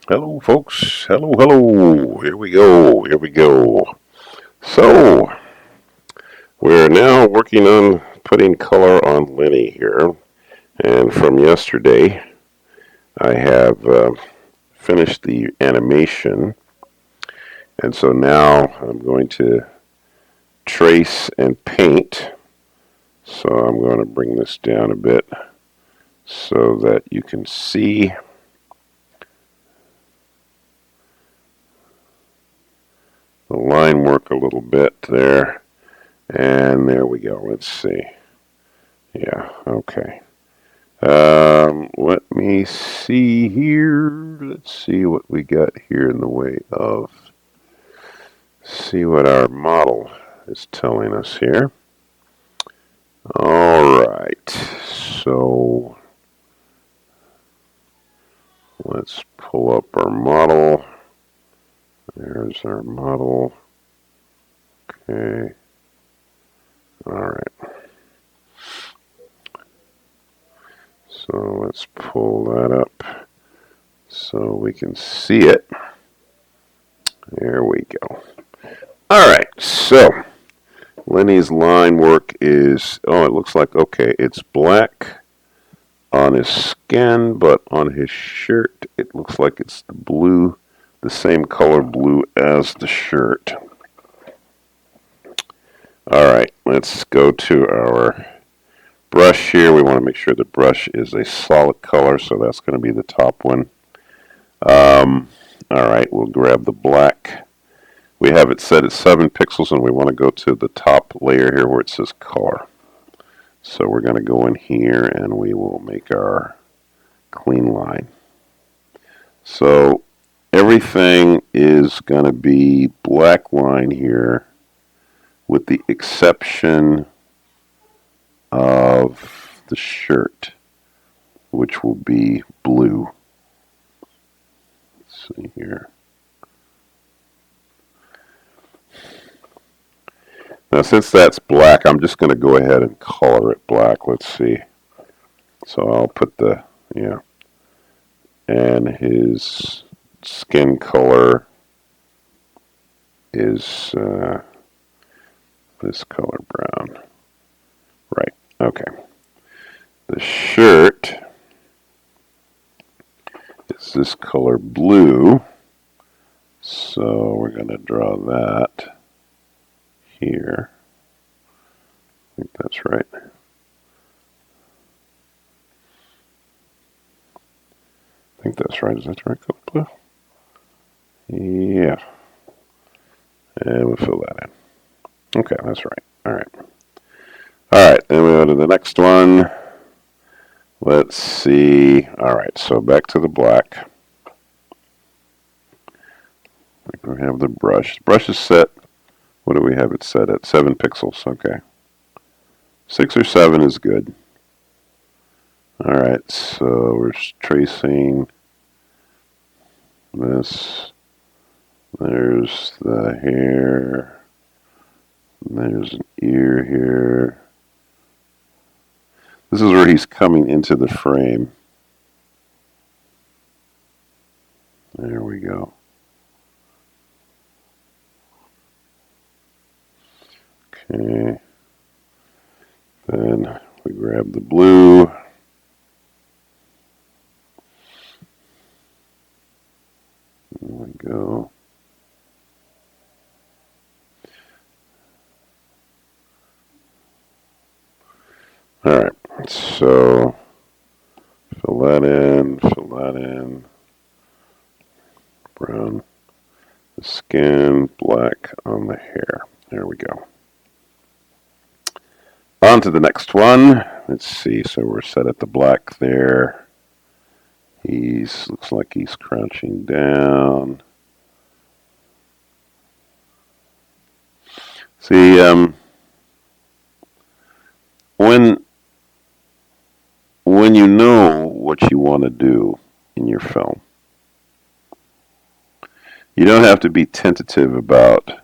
Hello, folks. Hello, hello. Here we go. Here we go. So, we're now working on putting color on Lenny here. And from yesterday, I have finished the animation. And so now I'm going to trace and paint. So I'm going to bring this down a bit so that you can see the line work a little bit there. And there we go. Let's see. Yeah, okay. Let me see here. Let's see what we got here in the way of, see what our model is telling us here. All right, so let's pull up our model. There's our model. Okay. All right. So let's pull that up so we can see it. There we go. All right, so Lenny's line work is, oh, it looks like, okay, it's black on his skin, but on his shirt, it looks like it's the blue, the same color blue as the shirt. All right, let's go to our brush here. We want to make sure the brush is a solid color, so that's going to be the top one. All right, we'll grab the black. We have it set at 7 pixels, and we want to go to the top layer here where it says color. So we're going to go in here, and we will make our clean line. So everything is going to be black line here, with the exception of the shirt, which will be blue. Let's see here. Now, since that's black, I'm just going to go ahead and color it black. Let's see. So I'll put the, yeah, and his skin color is this color brown. Right, okay. The shirt is this color blue. So we're going to draw that here. I think that's right. I think that's right. Is that the right color blue? Yeah. And we'll fill that in. Okay, that's right. All right. All right, then we go to the next one. Let's see. All right, so back to the black. We have the brush. The brush is set. What do we have it set at? 7 pixels. Okay. 6 or 7 is good. All right, so we're tracing this. There's the hair. There's an ear here. This is where he's coming into the frame. There we go. Okay. Then we grab the blue. There we go. All right, so fill that in, brown, the skin, black on the hair. There we go. On to the next one. Let's see, so we're set at the black there. Looks like he's crouching down. See, when you know what you want to do in your film, you don't have to be tentative about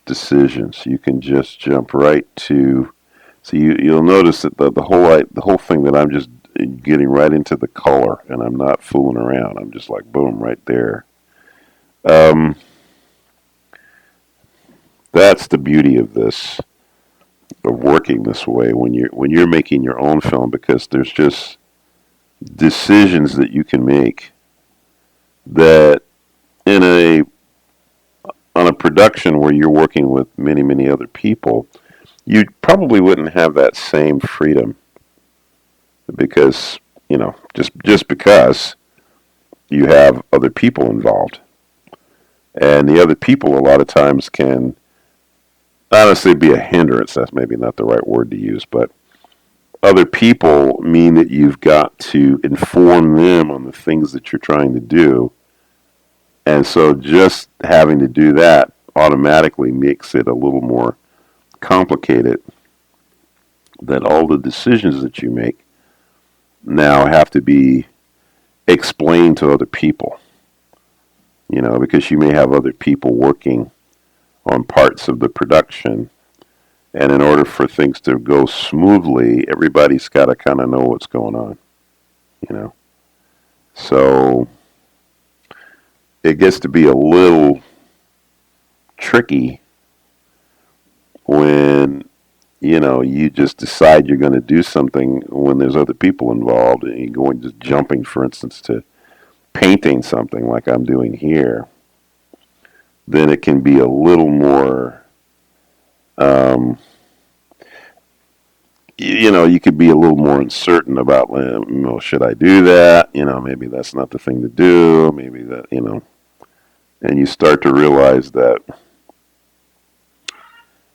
decisions. You can just jump right to. So you'll notice that the whole thing that I'm just getting right into the color, and I'm not fooling around. I'm just like boom, right there. Um, that's the beauty of this, of working this way when you're making your own film, because there's just decisions that you can make that in a on a production where you're working with many other people, you probably wouldn't have that same freedom, because just because you have other people involved, and the other people a lot of times can honestly be a hindrance. That's maybe not the right word to use, but other people mean that you've got to inform them on the things that you're trying to do. And so just having to do that automatically makes it a little more complicated, that all the decisions that you make now have to be explained to other people, because you may have other people working on parts of the production. And in order for things to go smoothly, everybody's got to kind of know what's going on, you know. So it gets to be a little tricky when you just decide you're going to do something when there's other people involved, and you're going just jumping, for instance, to painting something like I'm doing here. Then it can be a little more, um, you could be a little more uncertain about, should I do that? Maybe that's not the thing to do. Maybe that, and you start to realize that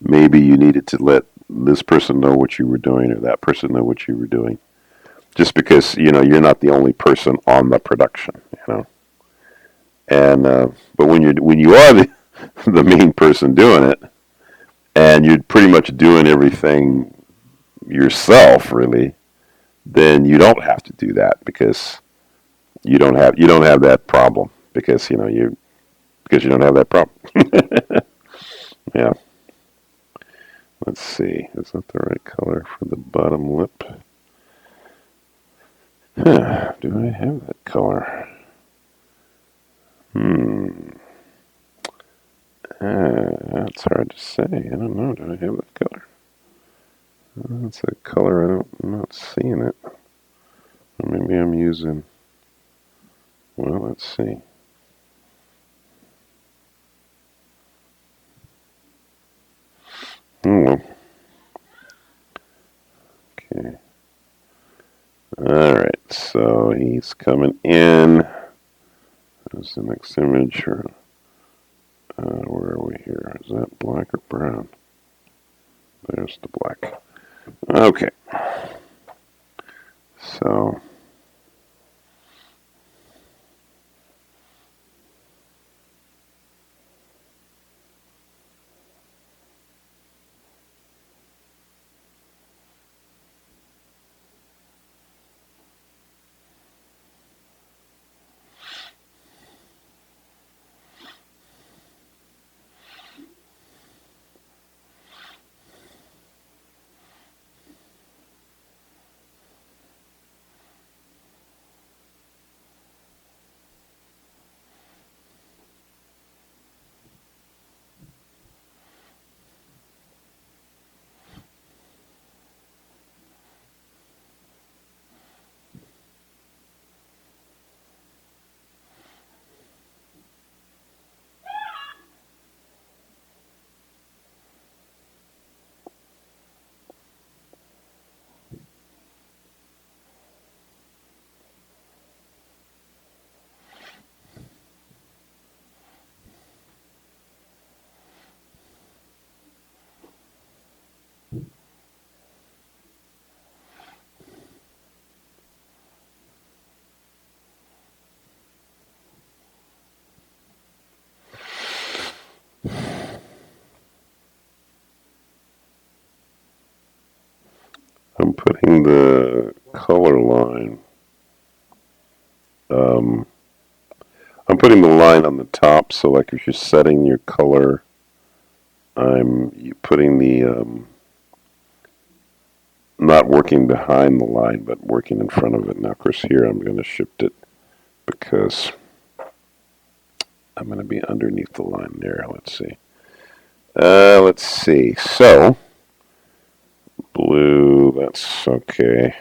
maybe you needed to let this person know what you were doing, or that person know what you were doing, just because you're not the only person on the production, and but when you are the main person doing it, and you're pretty much doing everything yourself, really, then you don't have to do that, because you don't have that problem, because you don't have that problem. Yeah. Let's see. Is that the right color for the bottom lip? Huh, do I have that color? That's hard to say. I don't know. Do I have that color? That's a color I'm not seeing it. Or maybe I'm using. Well, let's see. Oh, well. Okay. All right. So he's coming in. There's the next image. Where are we here? Is that black or brown? There's the black. Okay. So I'm putting the color line. Um, I'm putting the line on the top, so like if you're setting your color, I'm putting not working behind the line, but working in front of it. Now, of course, here I'm going to shift it because I'm going to be underneath the line there. Let's see. Let's see. So, blue, that's okay.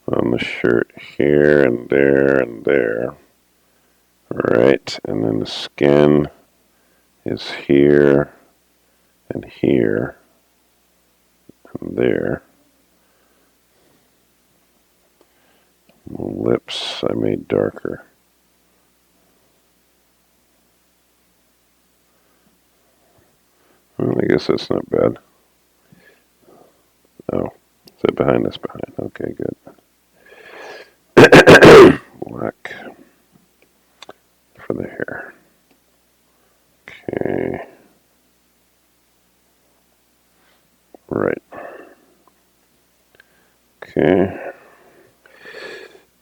On the shirt here and there and there. Alright, and then the skin is here and here and there. The lips I made darker. Well, I guess that's not bad. Oh, is that behind? That's behind. Okay, good. Black for the hair. Okay. Right. Okay.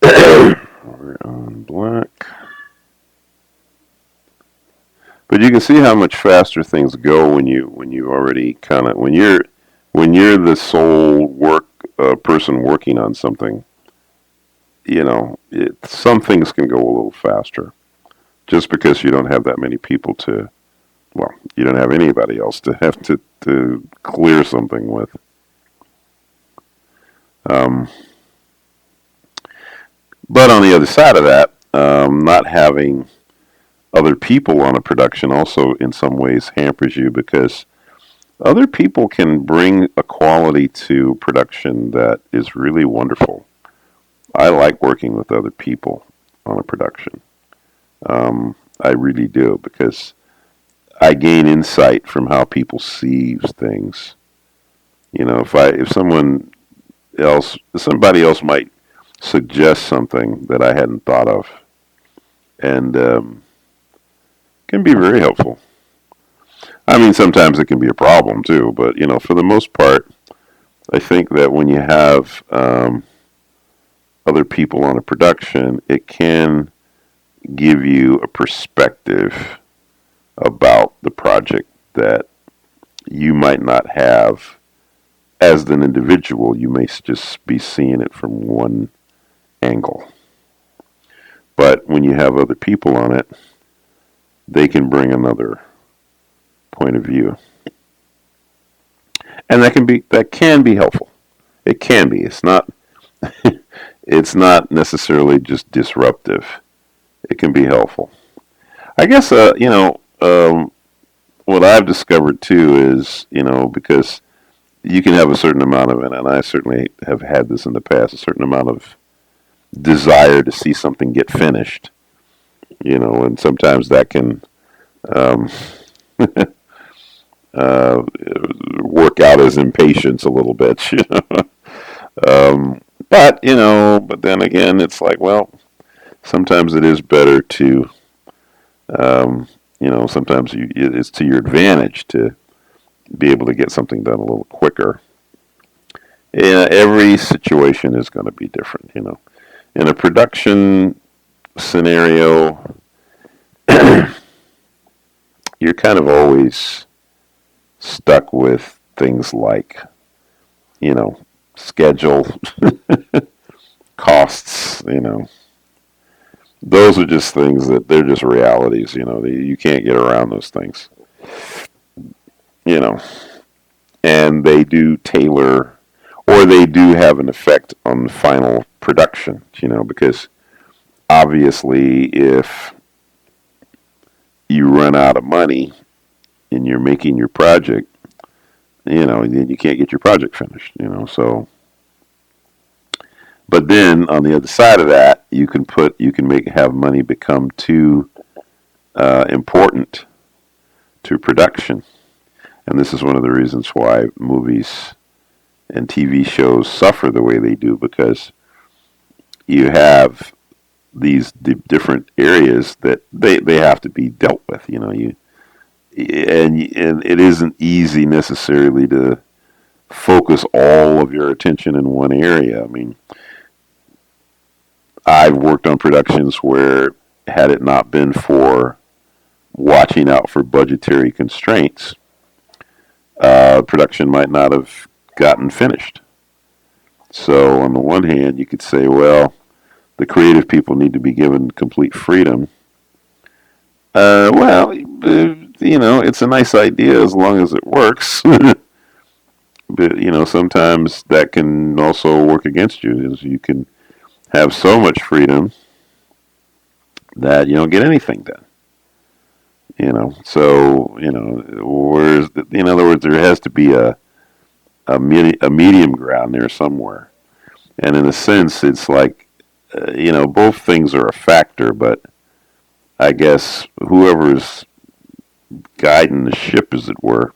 We're on black. But you can see how much faster things go when you already kind of when you're the sole person working on something. Some things can go a little faster, just because you don't have that many people to. Well, you don't have anybody else to have to clear something with. But on the other side of that, not having other people on a production also in some ways hampers you, because other people can bring a quality to production that is really wonderful. I like working with other people on a production. I really do, because I gain insight from how people see things. If somebody else might suggest something that I hadn't thought of, and can be very helpful. I mean, sometimes it can be a problem too, but for the most part, I think that when you have other people on a production, it can give you a perspective about the project that you might not have as an individual. You may just be seeing it from one angle. But when you have other people on it, they can bring another point of view. And that can be helpful. It can be. It's not it's not necessarily just disruptive. It can be helpful. I guess what I've discovered too is, because you can have a certain amount of it, and I certainly have had this in the past, a certain amount of desire to see something get finished, and sometimes that can work out as impatience a little bit, but then again, it's like, well, sometimes it is better to, sometimes it's to your advantage to be able to get something done a little quicker. Yeah, every situation is going to be different, In a production scenario, you're kind of always stuck with things like, schedule, costs, Those are just things that they're just realities, you can't get around those things, And they do tailor, or they do have an effect on the final production, because obviously if you run out of money and you're making your project, then you can't get your project finished, so. But then on the other side of that, you can have money become too important to production. And this is one of the reasons why movies and TV shows suffer the way they do, because you have these different areas that they have to be dealt with. And it isn't easy necessarily to focus all of your attention in one area. I mean, I've worked on productions where, had it not been for watching out for budgetary constraints, production might not have gotten finished. So on the one hand, you could say, well, the creative people need to be given complete freedom. It's a nice idea as long as it works. But sometimes that can also work against you. Is you can have so much freedom that you don't get anything done. Whereas in other words, there has to be a medium ground there somewhere. And in a sense, it's like both things are a factor, but I guess whoever's guiding the ship, as it were,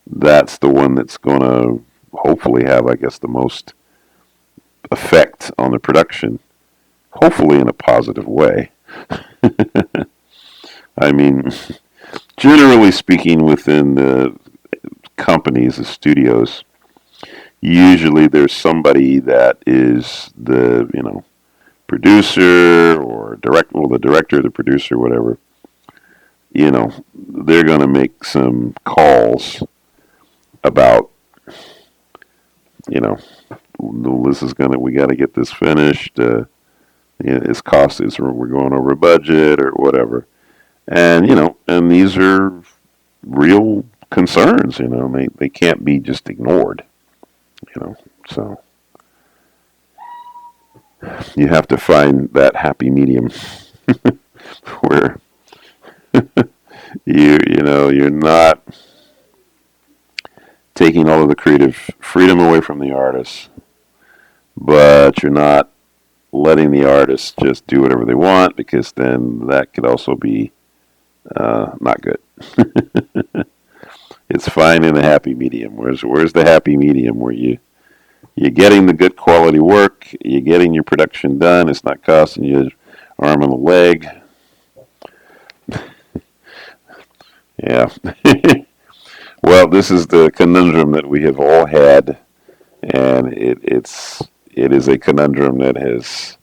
that's the one that's going to hopefully have, I guess, the most effect on the production, hopefully in a positive way. I mean, generally speaking, within the companies, the studios, usually there's somebody that is the, producer or the director, the producer, whatever. They're going to make some calls about, you know, this is we got to get this finished. It's cost is we're going over budget or whatever, and and these are real concerns. They can't be just ignored. So you have to find that happy medium where you're not taking all of the creative freedom away from the artists, but you're not letting the artists just do whatever they want, because then that could also be not good. It's finding a happy medium. Where's the happy medium where you're getting the good quality work, you're getting your production done, it's not costing you an arm and a leg. Yeah. Well, this is the conundrum that we have all had, and it is a conundrum that has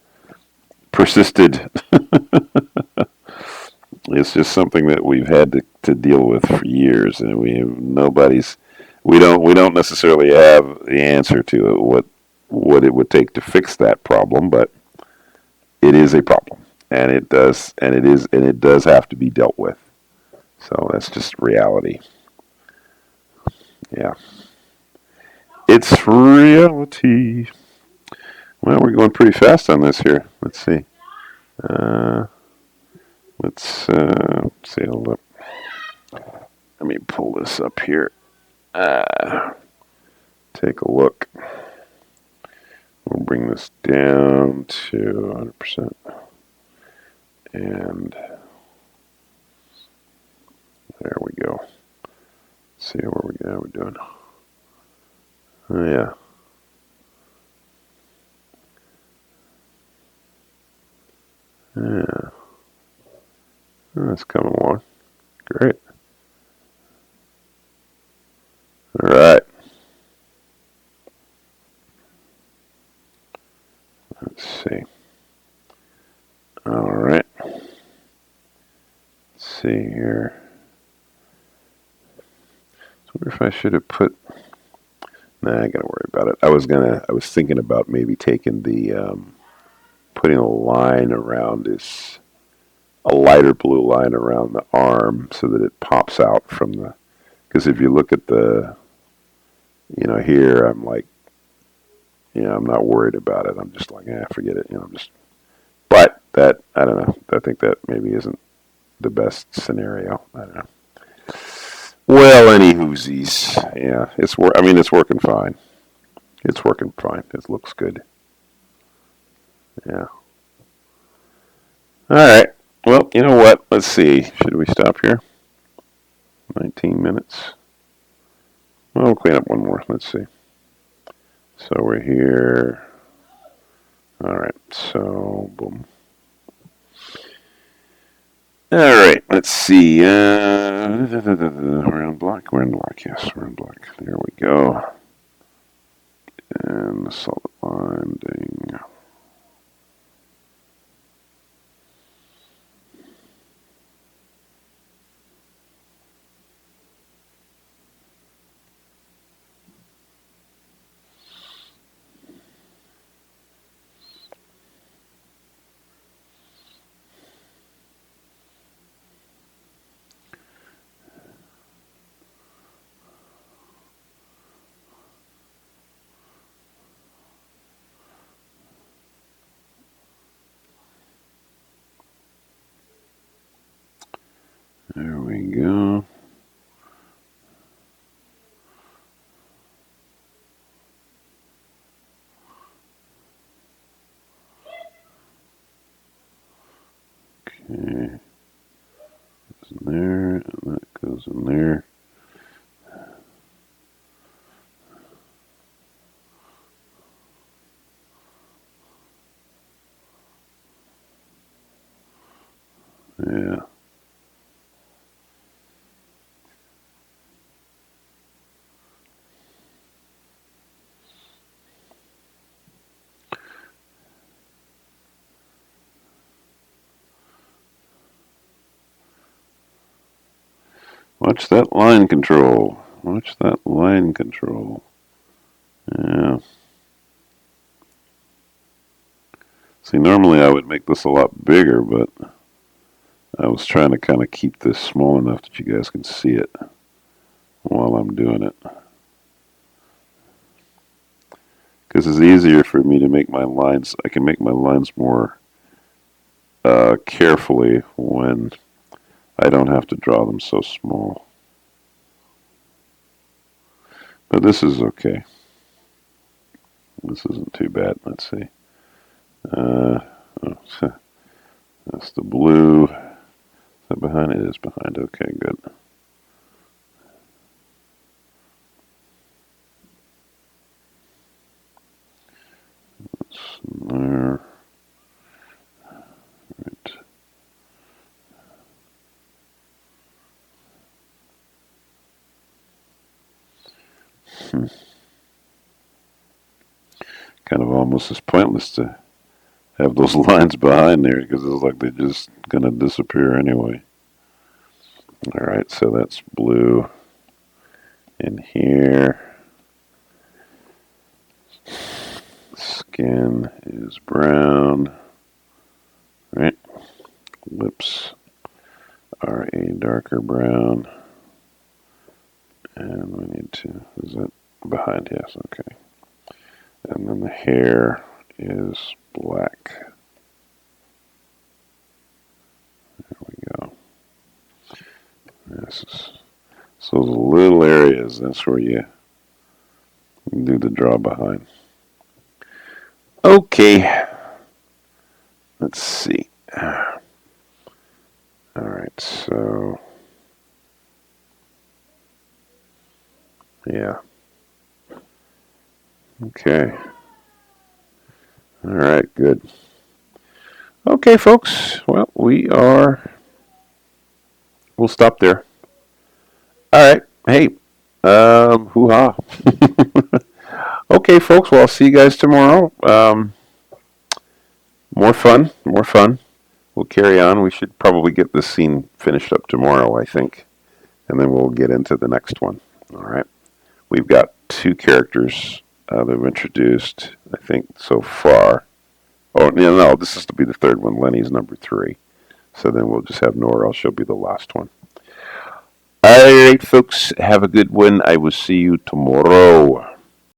persisted. It's just something that we've had to deal with for years, and we don't necessarily have the answer to it, what it would take to fix that problem, but it is a problem, and it does have to be dealt with. So that's just reality. Yeah, it's reality. Well, we're going pretty fast on this here. Let's see. Uh, let's see. Hold up. Let me pull this up here. Take a look. We'll bring this down to 100%. And there we go. Let's see how we're doing. Oh, yeah. Yeah. Oh, it's coming along. Great. All right. Let's see. All right. Let's see here. I wonder if I should have put. Nah, I gotta worry about it. I was thinking about maybe taking putting a line around a lighter blue line around the arm so that it pops out from the. Because if you look at here, I'm like, I'm not worried about it. I'm just like, forget it. But that, I don't know. I think that maybe isn't the best scenario. I don't know. Well, any whoosies. Yeah, it's working fine. It's working fine. It looks good. Yeah. All right. Well, you know what? Let's see. Should we stop here? 19 minutes. Well, we'll clean up one more. Let's see. So we're here. All right. So, boom. All right. Let's see. Round block. We're in block. Yes, we're in block. There we go. And the solid line. Ding. There we go. Okay. Goes in there, and that goes in there. Yeah. Watch that line control. Watch that line control. Yeah. See, normally I would make this a lot bigger, but I was trying to kind of keep this small enough that you guys can see it while I'm doing it. Because it's easier for me to make my lines. I can make my lines more carefully when I don't have to draw them so small. But this is okay. This isn't too bad. Let's see. Oh, that's the blue. Is that behind? It is behind. Okay, good. That's there. Right. Kind of almost as pointless to have those lines behind there because it's like they're just gonna disappear anyway. All right, so that's blue in here. Skin is brown. Right. Lips are a darker brown. And we need to, is that behind? Yes, okay. And then the hair is black. There we go. This is, so the little areas, that's where you do the draw behind. Okay. Let's see. All right, so yeah. Okay. All right, good. Okay, folks. Well, we'll stop there. All right. Hey, hoo-ha. Okay, folks. Well, I'll see you guys tomorrow. More fun. We'll carry on. We should probably get this scene finished up tomorrow, I think. And then we'll get into the next one. All right. We've got 2 characters that we've introduced, I think, so far. Oh, no, this is to be the 3rd one. Lenny's number 3. So then we'll just have Nora. She'll be the last one. All right, folks. Have a good one. I will see you tomorrow.